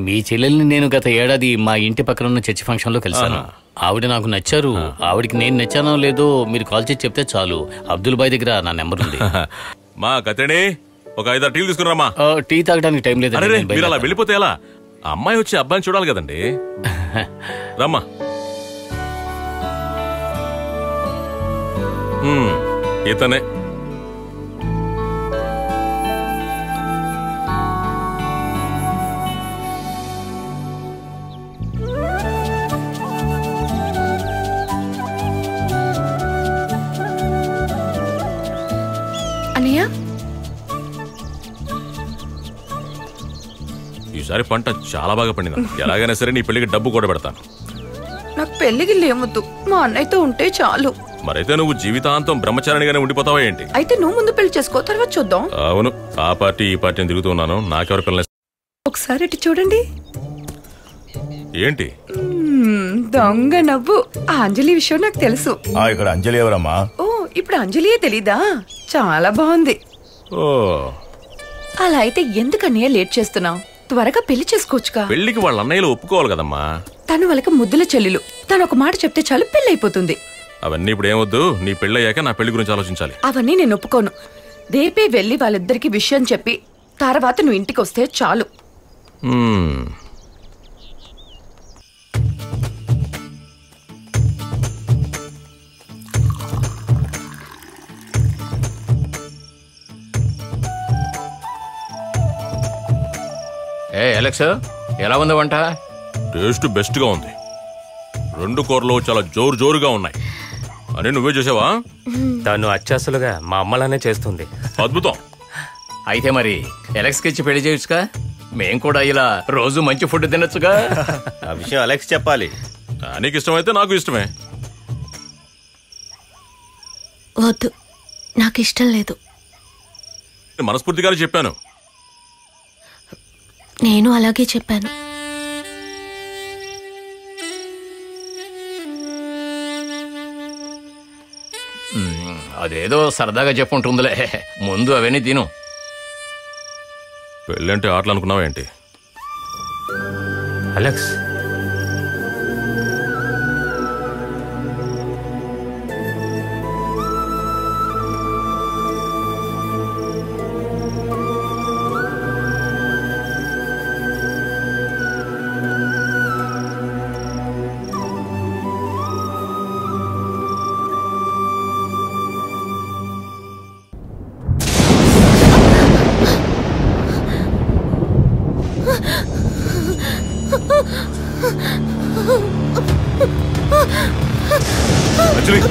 మీ చెల్లెల్ని నేను గత ఏడాది మా ఇంటి పక్కన ఉన్న చర్చి ఫంక్షన్లో కలిశాను. ఆవిడ నాకు నచ్చారు. ఆవిడికి నేను నచ్చానో లేదో మీరు కాల్ చేసి చెప్తే చాలు. అబ్దుల్ బాయ్ దగ్గర నా నెంబర్ ఉంది. మా కతేనే ఒక 5 టీలు తీసుకురామా. టీ తాగడానికి టైం లేదు. మీరు అలా వెళ్ళిపోతే ఎలా? అమ్మాయి వచ్చి అబ్బాయిని చూడాలి కదండి. రమ్మా. ఇతనే. ఈసారి పంట చాలా బాగా పండింది. ఎలాగైనా సరే నీ పెళ్లికి డబ్బు కూడా పెడతాను. నాకు పెళ్లికి లేవద్దు, మా అన్నయ్యతో ఉంటే చాలు. మరైతే నువ్వు జీవితాంతం బ్రహ్మచారిణిగానే ఉండిపోతావా ఏంటి? అయితే నువ్వు ముందు పెళ్లి చేసుకో, తర్వాత చూద్దాం. అవును, ఆ పార్టీ ఈ పార్టీని తిరుగుతూ ఉన్నాను. నాకెవరు పిల్లలు? ఒకసారి ఇటు చూడండి. ఏంటి దొంగ నవ్వు? ఆ అంజలి విషయం నాకు తెలుసు. ఇక్కడ అంజలి ఎవరమ్మా? ఓ, ఇప్పుడు అంజలియే తెలీదా? చాలా బాగుంది. ఓ, అలా అయితే ఎందుకన్నయ్య లేట్ చేస్తున్నావు? త్వరగా పెళ్లి చేసుకోవచ్చుగా. పెళ్లికి వాళ్ళ అన్నయ్యలు ఒప్పుకోవాలి కదమ్మా. తను వాళ్ళకి ముద్దుల చెల్లెలు. తను ఒక మాట చెప్తే చాలు, పెళ్లి అయిపోతుంది. అవన్నీ ఇప్పుడు ఏమొద్దు. నీ పెళ్ళయ్యాక నా పెళ్లి గురించి ఆలోచించాలి. అవన్నీ నేను ఒప్పుకోను. రేపే వెళ్ళి వాళ్ళిద్దరికి విషయం చెప్పి తర్వాత నువ్వు ఇంటికి వస్తే చాలు. అలెక్స్, ఎలా ఉంది వంట? టేస్ట్ బెస్ట్ గా ఉంది. 2 కూరలు చాలా జోరుగా ఉన్నాయి. అని నువ్వే చేసావా? తను అచ్చాసులుగా మా అమ్మలానే చేస్తుంది. అద్భుతం. అయితే మరి అలెక్స్ కి ఇచ్చి పెళ్లి చేయొచ్చుగా. మేం కూడా ఇలా రోజు మంచి ఫుడ్ తినొచ్చుగా. ఆ విషయం అలెక్స్ చెప్పాలి. నీకు ఇష్టమైతే నాకు ఇష్టమే. వద్దు, నాకు ఇష్టం లేదు. మనస్ఫూర్తిగానే చెప్పాను. నేను అలాగే చెప్పాను. అదేదో సరదాగా చెప్పుంటుందిలే. ముందు అవన్నీ తిను. పెళ్ళంటే ఆటలు అనుకున్నావా ఏంటి? అలెక్స్, అంజలి,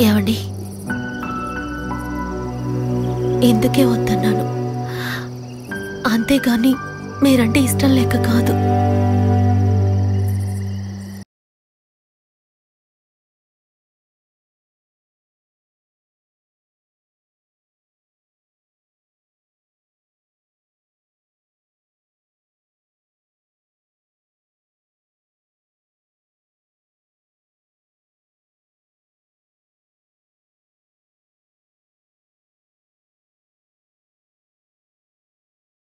ఏమండి, ఎందుకే వద్దన్నాను. అంతేగాని మీరంటే ఇష్టం లేక కాదు.